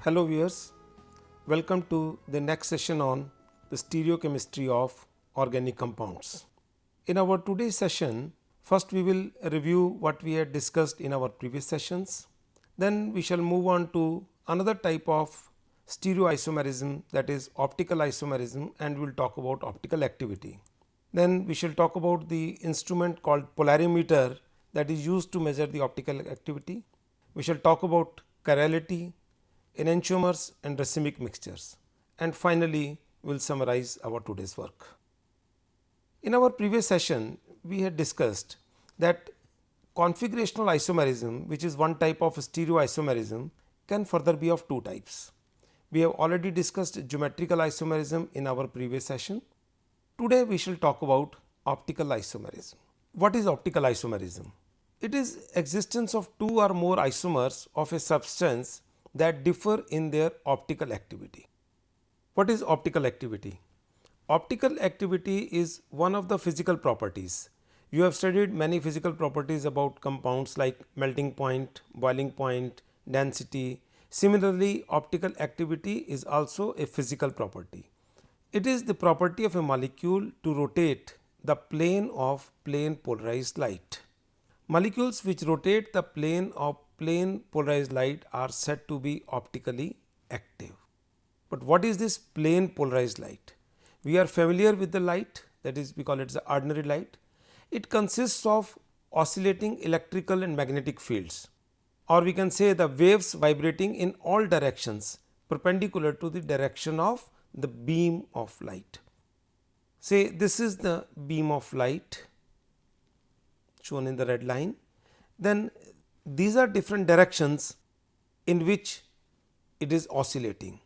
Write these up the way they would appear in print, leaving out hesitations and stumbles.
Hello viewers, welcome to the next session on the stereochemistry of organic compounds. In our today's session, first we will review what we had discussed in our previous sessions. Then we shall move on to another type of stereoisomerism, that is optical isomerism, and we will talk about optical activity. Then we shall talk about the instrument called polarimeter that is used to measure the optical activity. We shall talk about chirality, enantiomers and racemic mixtures, and finally we will summarize our today's work. In our previous session, we had discussed that configurational isomerism, which is one type of stereoisomerism, can further be of two types. We have already discussed geometrical isomerism in our previous session. Today we shall talk about optical isomerism. What is optical isomerism? It is existence of two or more isomers of a substance that differ in their optical activity. What is optical activity? Optical activity is one of the physical properties. You have studied many physical properties about compounds like melting point, boiling point, density. Similarly, optical activity is also a physical property. It is the property of a molecule to rotate the plane of plane polarized light. Molecules which rotate the plane of plane polarized light are said to be optically active. But what is this plane polarized light? We are familiar with the light, that is, we call it the ordinary light. It consists of oscillating electrical and magnetic fields, or we can say the waves vibrating in all directions perpendicular to the direction of the beam of light. Say this is the beam of light shown in the red line, then these are different directions in which it is oscillating.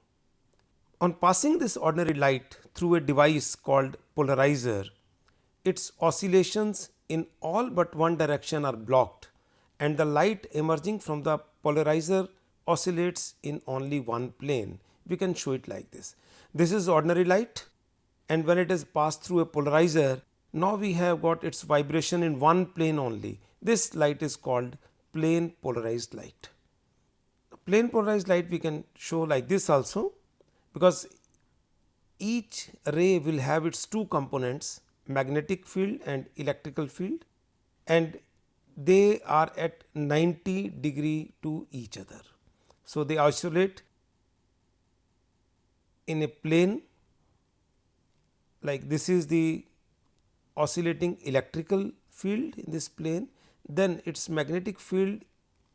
On passing this ordinary light through a device called polarizer, its oscillations in all but one direction are blocked, and the light emerging from the polarizer oscillates in only one plane. We can show it like this. This is ordinary light, and when it is passed through a polarizer, now we have got its vibration in one plane only. This light is called plane polarized light. Plane polarized light we can show like this also, because each ray will have its two components, magnetic field and electrical field, and they are at 90 degree to each other. So, they oscillate in a plane, like this is the oscillating electrical field in this plane, then its magnetic field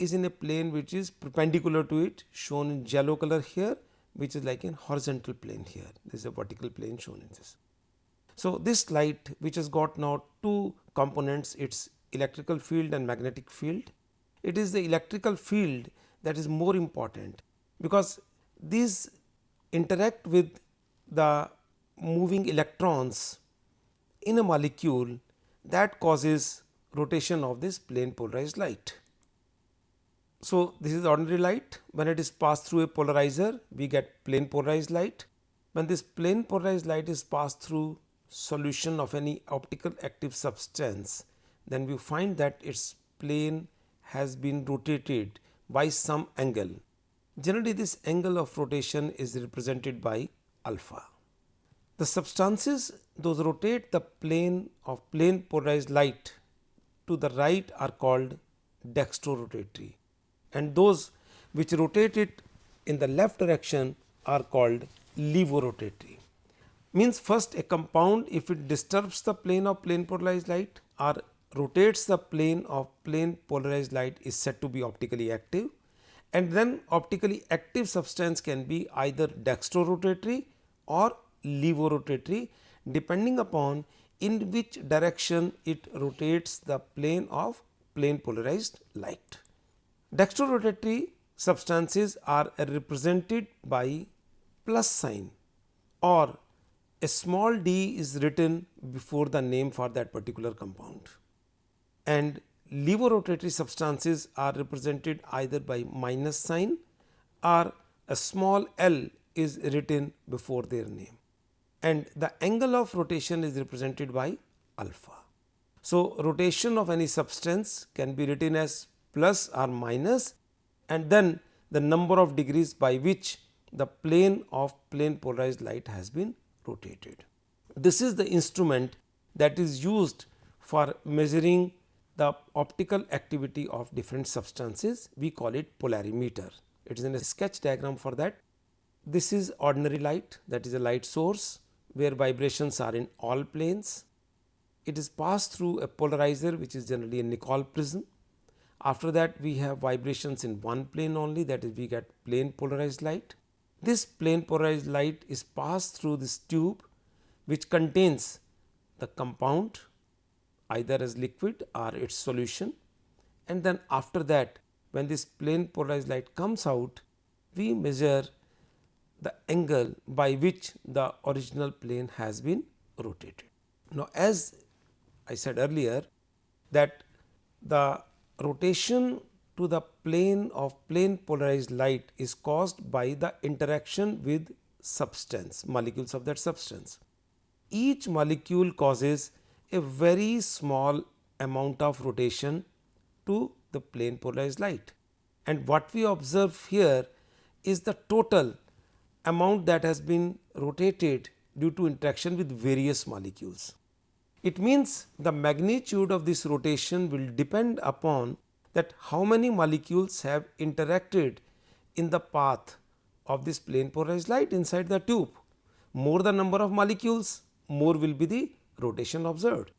is in a plane which is perpendicular to it, shown in yellow color here, which is like in horizontal plane here. This is a vertical plane shown in this. So, this light which has got now two components, its electrical field and magnetic field. It is the electrical field that is more important, because these interact with the moving electrons in a molecule that causes rotation of this plane polarized light. So, this is ordinary light. When it is passed through a polarizer, we get plane polarized light. When this plane polarized light is passed through solution of any optical active substance, then we find that its plane has been rotated by some angle. Generally, this angle of rotation is represented by alpha. The substances those rotate the plane of plane polarized light to the right are called dextrorotatory, and those which rotate it in the left direction are called levorotatory. Means first, a compound, if it disturbs the plane of plane polarized light or rotates the plane of plane polarized light, is said to be optically active, and then optically active substance can be either dextrorotatory or levorotatory, depending upon in which direction it rotates the plane of plane polarized light. Dextrorotatory substances are represented by plus sign, or a small d is written before the name for that particular compound, and levorotatory substances are represented either by minus sign or a small l is written before their name, and the angle of rotation is represented by alpha. So, rotation of any substance can be written as plus or minus, and then the number of degrees by which the plane of plane polarized light has been rotated. This is the instrument that is used for measuring the optical activity of different substances. We call it polarimeter. It is in a sketch diagram for that. This is ordinary light, that is a light source where vibrations are in all planes. It is passed through a polarizer, which is generally a Nicol prism. After that, we have vibrations in one plane only, that is we get plane polarized light. This plane polarized light is passed through this tube which contains the compound either as liquid or its solution, and then after that, when this plane polarized light comes out, we measure the angle by which the original plane has been rotated. Now, as I said earlier that the rotation to the plane of plane polarized light is caused by the interaction with substance, molecules of that substance. Each molecule causes a very small amount of rotation to the plane polarized light, and what we observe here is the total amount that has been rotated due to interaction with various molecules. It means the magnitude of this rotation will depend upon that how many molecules have interacted in the path of this plane polarized light inside the tube. More the number of molecules, more will be the rotation observed.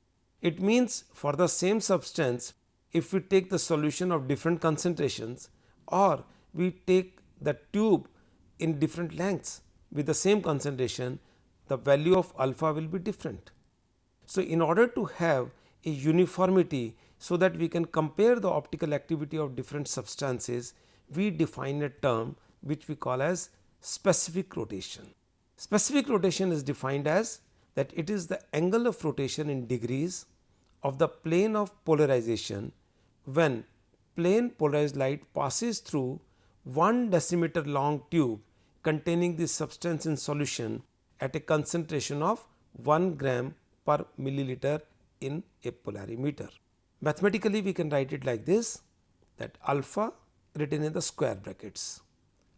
It means for the same substance, if we take the solution of different concentrations or we take the tube in different lengths with the same concentration, the value of alpha will be different. So, in order to have a uniformity so that we can compare the optical activity of different substances, we define a term which we call as specific rotation. Specific rotation is defined as that it is the angle of rotation in degrees of the plane of polarization when plane polarized light passes through 1 decimeter long tube containing this substance in solution at a concentration of 1 gram per milliliter in a polarimeter. Mathematically, we can write it like this, that alpha written in the square brackets.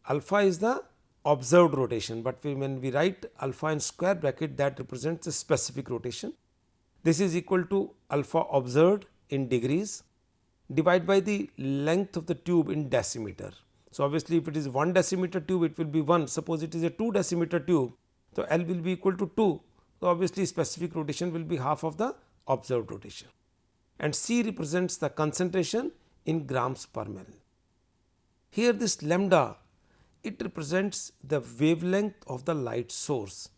Alpha is the observed rotation, but when we write alpha in square bracket, that represents a specific rotation. This is equal to alpha observed in degrees divided by the length of the tube in decimeter. So, obviously, if it is 1 decimeter tube, it will be 1. Suppose it is a 2 decimeter tube, so L will be equal to 2. So, obviously, specific rotation will be half of the observed rotation, and C represents the concentration in grams per mil. Here this lambda, it represents the wavelength of the light source,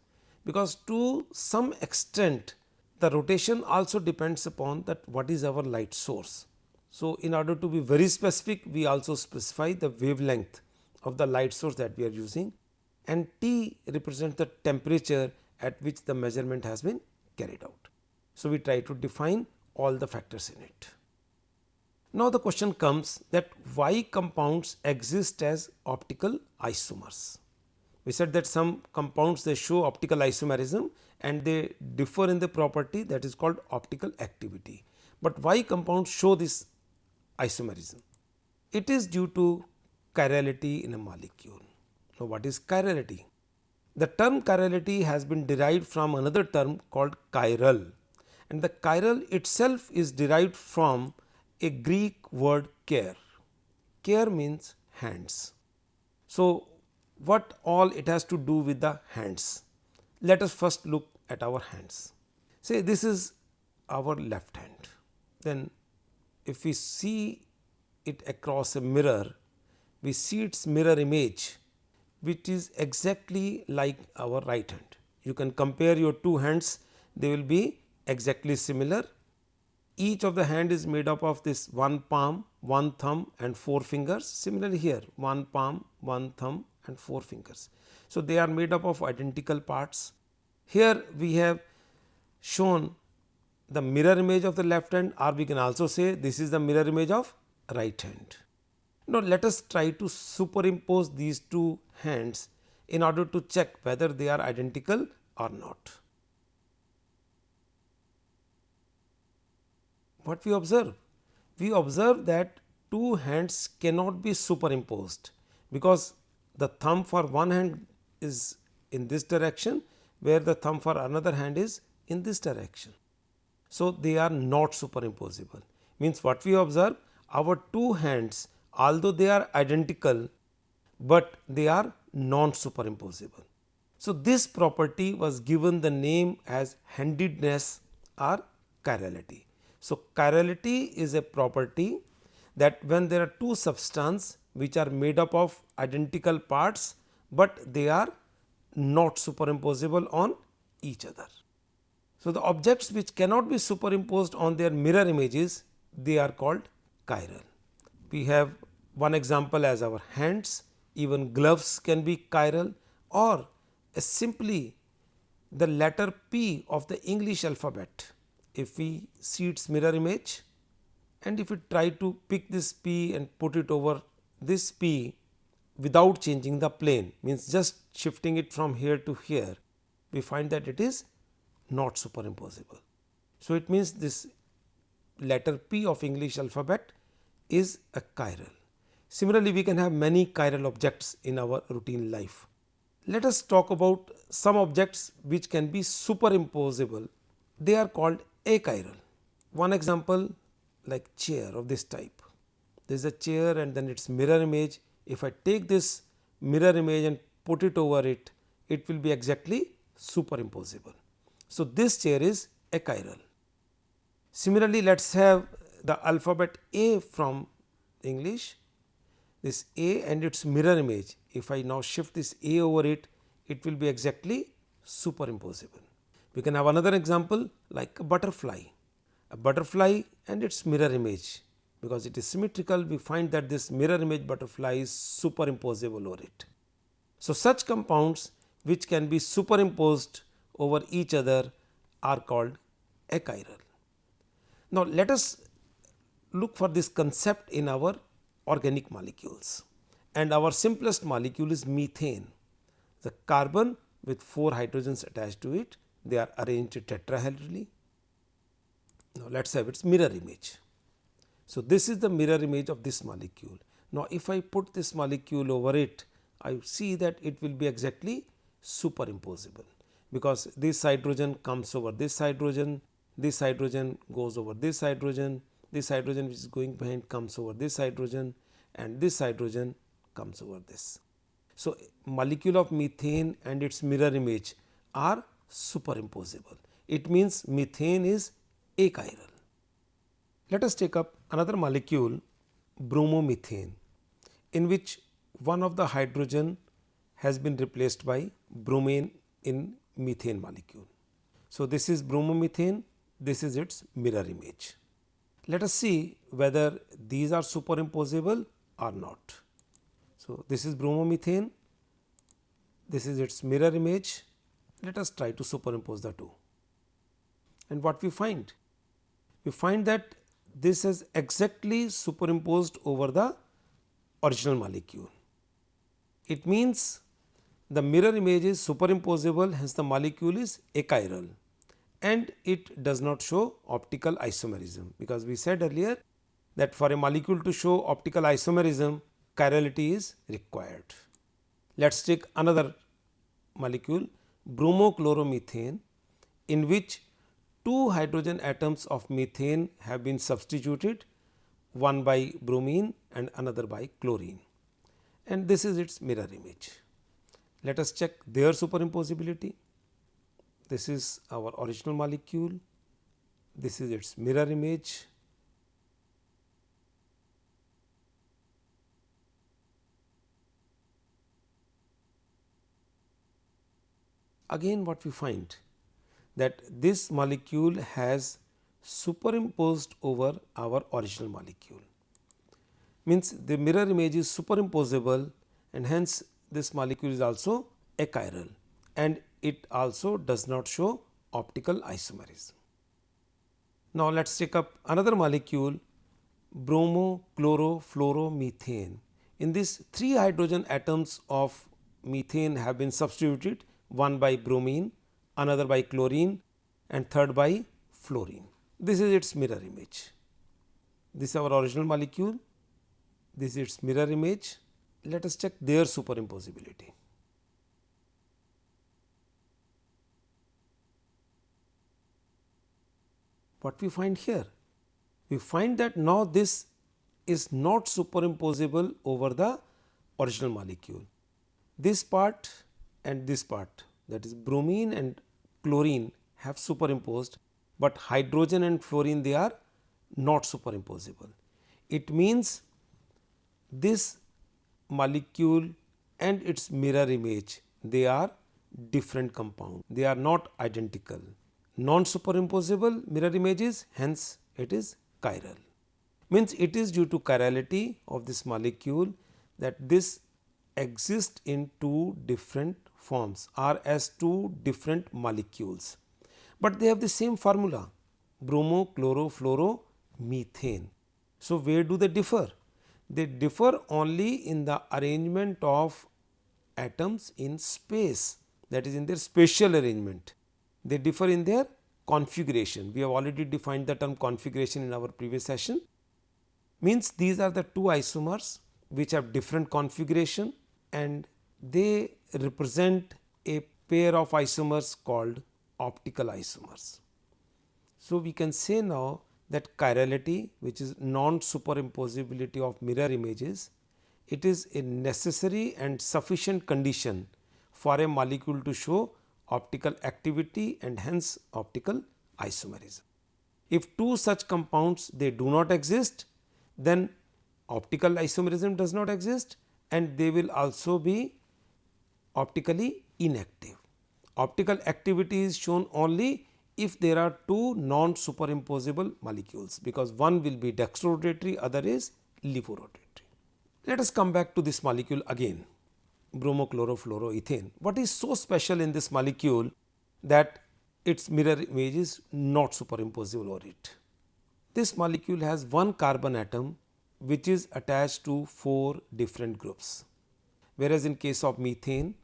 because to some extent the rotation also depends upon that what is our light source. So, in order to be very specific, we also specify the wavelength of the light source that we are using, and T represents the temperature at which the measurement has been carried out. So, we try to define all the factors in it. Now, the question comes that why compounds exist as optical isomers. We said that some compounds they show optical isomerism and they differ in the property that is called optical activity. But why compounds show this isomerism? It is due to chirality in a molecule. Now, what is chirality? The term chirality has been derived from another term called chiral, and the chiral itself is derived from a Greek word care. Care means hands. So, what all it has to do with the hands? Let us first look at our hands. Say this is our left hand. Then if we see it across a mirror, we see its mirror image which is exactly like our right hand. You can compare your two hands, they will be exactly similar. Each of the hand is made up of this one palm, one thumb and 4 fingers. Similarly here, one palm, one thumb and 4 fingers. So, they are made up of identical parts. Here we have shown the mirror image of the left hand, or we can also say this is the mirror image of right hand. Now, let us try to superimpose these two hands in order to check whether they are identical or not. What we observe? We observe that two hands cannot be superimposed, because the thumb for one hand is in this direction, where the thumb for another hand is in this direction. So, they are not superimposable. Means what we observe, our two hands, although they are identical, but they are non superimposable. So, this property was given the name as handedness or chirality. So, chirality is a property that when there are two substances which are made up of identical parts, but they are not superimposable on each other. So, the objects which cannot be superimposed on their mirror images, they are called chiral. We have one example as our hands, even gloves can be chiral, or simply the letter P of the English alphabet. If we see its mirror image, and if we try to pick this P and put it over this P without changing the plane, means just shifting it from here to here, we find that it is not superimposable. So, it means this letter P of English alphabet is a chiral. Similarly, we can have many chiral objects in our routine life. Let us talk about some objects which can be superimposable. They are called achiral. One example, like chair of this type. There is a chair and then its mirror image. If I take this mirror image and put it over it, it will be exactly superimposable. So, this chair is achiral. Similarly, let us have the alphabet A from English, this A and its mirror image. If I now shift this A over it, it will be exactly superimposable. We can have another example like a butterfly. A butterfly and its mirror image, because it is symmetrical, we find that this mirror image butterfly is superimposable over it. So, such compounds which can be superimposed over each other are called achiral. Now, let us look for this concept in our organic molecules, and our simplest molecule is methane. The carbon with 4 hydrogens attached to it, they are arranged tetrahedrally. Now, let us have its mirror image. So, this is the mirror image of this molecule. Now, if I put this molecule over it, I see that it will be exactly superimposable, because this hydrogen comes over this hydrogen goes over this hydrogen which is going behind comes over this hydrogen, and this hydrogen comes over this. So, molecule of methane and its mirror image are superimposable. It means methane is achiral. Let us take up another molecule, bromomethane, in which one of the hydrogen has been replaced by bromine in methane molecule. So, this is bromomethane, this is its mirror image. Let us see whether these are superimposable or not. So, this is bromomethane, this is its mirror image. Let us try to superimpose the two. And what we find? We find that this is exactly superimposed over the original molecule. It means the mirror image is superimposable, hence the molecule is achiral, and it does not show optical isomerism, because we said earlier that for a molecule to show optical isomerism, chirality is required. Let us take another molecule, bromochloromethane, in which 2 hydrogen atoms of methane have been substituted, one by bromine and another by chlorine, and this is its mirror image. Let us check their superimposability. This is our original molecule, this is its mirror image. Again, what we find, that this molecule has superimposed over our original molecule, means the mirror image is superimposable, and hence this molecule is also achiral, and it also does not show optical isomerism. Now, let us take up another molecule, bromochlorofluoromethane. In this, 3 hydrogen atoms of methane have been substituted, one by bromine, another by chlorine, and third by fluorine. This is its mirror image. This is our original molecule, this is its mirror image. let us check their superimposability. What we find here? We find that now this is not superimposable over the original molecule. This part and this part, that is bromine and chlorine, have superimposed, but hydrogen and fluorine, they are not superimposable. It means this molecule and its mirror image, they are different compound, they are not identical. Non superimposable mirror images, hence it is chiral. Means it is due to chirality of this molecule that this exists in two different forms or as two different molecules, but they have the same formula, bromo chloro fluoro methane. So, where do they differ? They differ only in the arrangement of atoms in space, that is in their spatial arrangement. They differ in their configuration. We have already defined the term configuration in our previous session. Means these are the two isomers which have different configuration and they represent a pair of isomers called optical isomers. So, we can say now that chirality, which is non superimposability of mirror images, it is a necessary and sufficient condition for a molecule to show optical activity and hence optical isomerism. If two such compounds they do not exist, then optical isomerism does not exist and they will also be optically inactive. Optical activity is shown only if there are two non superimposable molecules, because one will be dextrorotatory, other is levorotatory. Let us come back to this molecule again, bromochlorofluoroethane. What is so special in this molecule that its mirror image is not superimposable over it? This molecule has one carbon atom which is attached to four different groups, whereas in case of methane,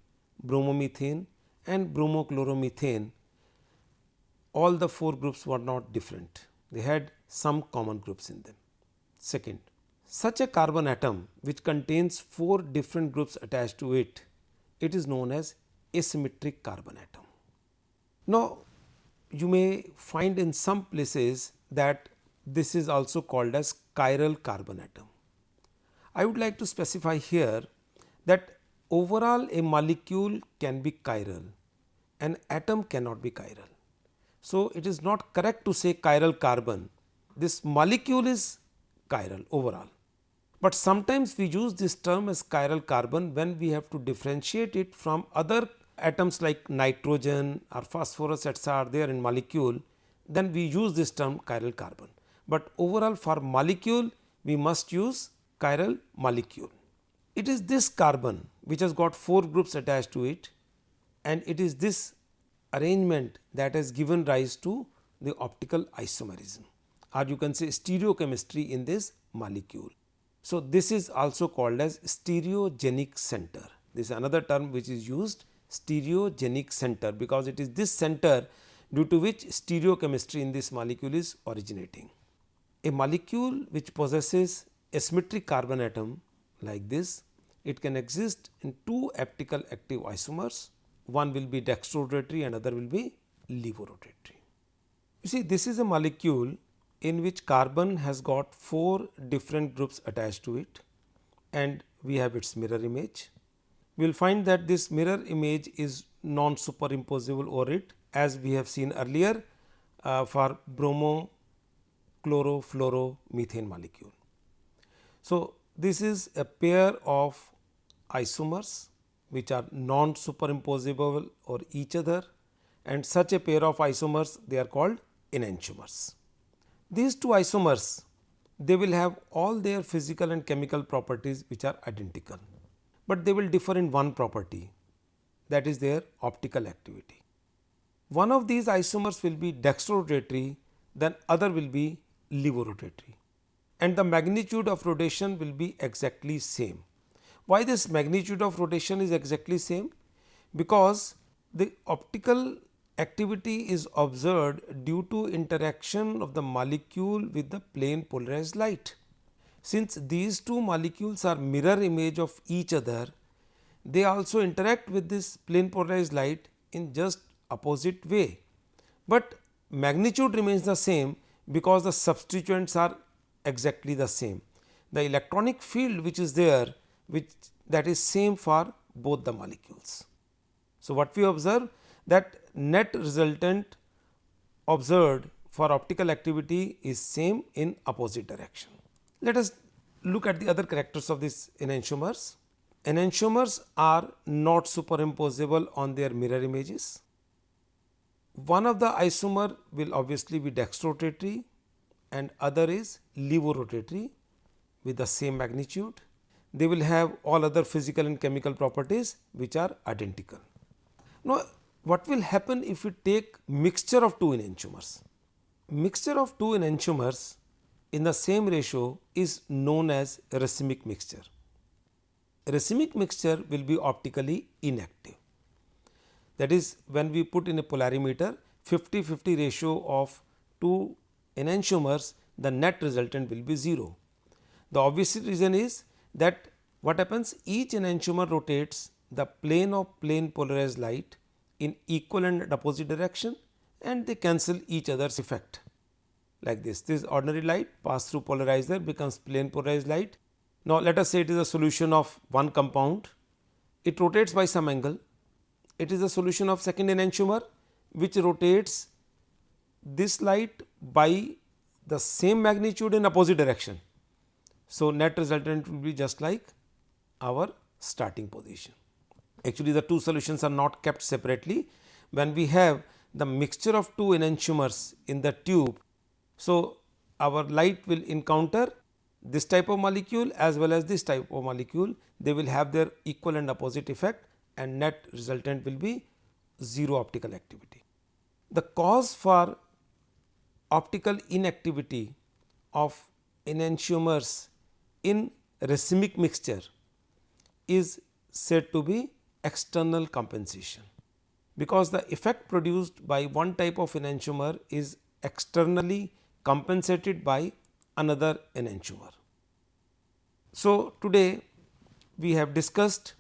bromomethane and bromochloromethane, all the four groups were not different, they had some common groups in them. Second, such a carbon atom which contains four different groups attached to it, it is known as asymmetric carbon atom. Now, you may find in some places that this is also called as chiral carbon atom. I would like to specify here that overall a molecule can be chiral, an atom cannot be chiral. So, it is not correct to say chiral carbon, this molecule is chiral overall, but sometimes we use this term as chiral carbon when we have to differentiate it from other atoms like nitrogen or phosphorus etc. are there in molecule, then we use this term chiral carbon, but overall for molecule we must use chiral molecule. It is this carbon which has got four groups attached to it and it is this arrangement that has given rise to the optical isomerism, or you can say stereochemistry in this molecule. So, this is also called as stereogenic center. This is another term which is used, stereogenic center, because it is this center due to which stereochemistry in this molecule is originating. A molecule which possesses asymmetric carbon atom like this, it can exist in two optical active isomers, one will be dextrorotatory and other will be levorotatory. You see, this is a molecule in which carbon has got four different groups attached to it and we have its mirror image. We will find that this mirror image is non superimposable over it, as we have seen earlier for bromo chlorofluoromethane molecule. So, this is a pair of isomers which are non superimposable over each other, and such a pair of isomers they are called enantiomers. These two isomers, they will have all their physical and chemical properties which are identical, but they will differ in one property, that is their optical activity. One of these isomers will be dextrorotatory, then other will be levorotatory, and the magnitude of rotation will be exactly same. Why this magnitude of rotation is exactly same? Because the optical activity is observed due to interaction of the molecule with the plane polarized light. Since these two molecules are mirror image of each other, they also interact with this plane polarized light in just opposite way, but magnitude remains the same because the substituents are exactly the same. The electronic field which is there, which that is same for both the molecules. So, what we observe, that net resultant observed for optical activity is same in opposite direction. Let us look at the other characters of these enantiomers. Enantiomers are not superimposable on their mirror images. One of the isomer will obviously be dextrorotatory and other is levorotatory with the same magnitude. They will have all other physical and chemical properties which are identical. Now, what will happen if we take mixture of two enantiomers? Mixture of two enantiomers in the same ratio is known as racemic mixture. Racemic mixture will be optically inactive. That is, when we put in a polarimeter 50-50 ratio of two enantiomers, the net resultant will be 0. The obvious reason is that what happens, each enantiomer rotates the plane of plane polarized light in equal and opposite direction and they cancel each other's effect like this. This ordinary light pass through polarizer becomes plane polarized light. Now, let us say it is a solution of one compound, it rotates by some angle, it is a solution of second enantiomer which rotates this light by the same magnitude in opposite direction. So, net resultant will be just like our starting position. Actually, the two solutions are not kept separately. When we have the mixture of two enantiomers in the tube, so our light will encounter this type of molecule as well as this type of molecule, they will have their equal and opposite effect and net resultant will be 0 optical activity. The cause for optical inactivity of enantiomers in racemic mixture is said to be external compensation, because the effect produced by one type of enantiomer is externally compensated by another enantiomer. So, today we have discussed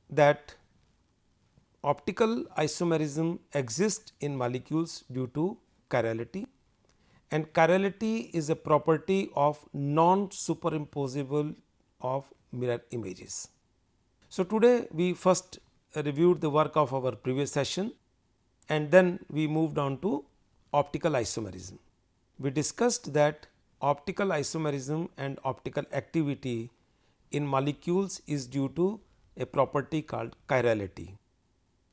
that optical isomerism exists in molecules due to chirality, and chirality is a property of non-superimposable of mirror images. So, today we first reviewed the work of our previous session and then we moved on to optical isomerism. We discussed that optical isomerism and optical activity in molecules is due to a property called chirality.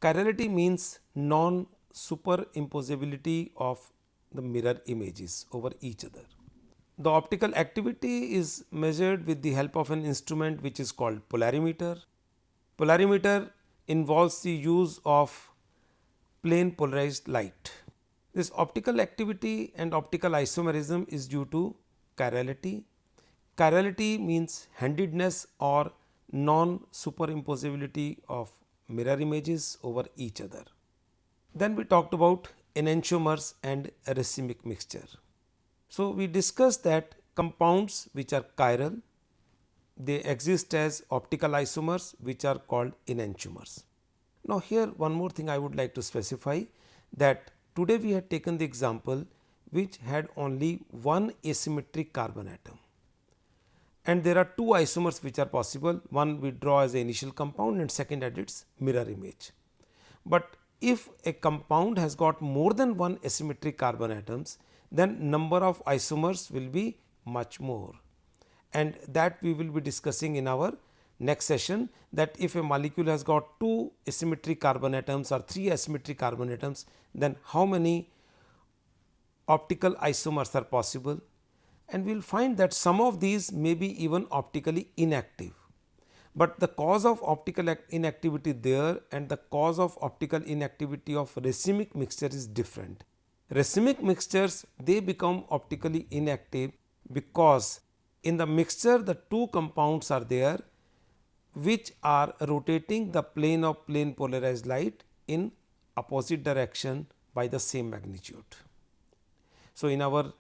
Chirality means non-superimposability of the mirror images over each other. The optical activity is measured with the help of an instrument which is called polarimeter. Polarimeter involves the use of plane polarized light. This optical activity and optical isomerism is due to chirality. Chirality means handedness or non-superimposability of mirror images over each other. Then we talked about enantiomers and racemic mixture. So, we discussed that compounds which are chiral, they exist as optical isomers which are called enantiomers. Now, here one more thing I would like to specify, that today we had taken the example which had only one asymmetric carbon atom and there are two isomers which are possible, one we draw as the initial compound and second at its mirror image. But if a compound has got more than one asymmetric carbon atoms, then number of isomers will be much more, and that we will be discussing in our next session, that if a molecule has got two asymmetric carbon atoms or three asymmetric carbon atoms, then how many optical isomers are possible, and we will find that some of these may be even optically inactive. But the cause of optical inactivity there and the cause of optical inactivity of racemic mixture is different. Racemic mixtures, they become optically inactive because in the mixture the two compounds are there which are rotating the plane of plane polarized light in opposite direction by the same magnitude. So, in our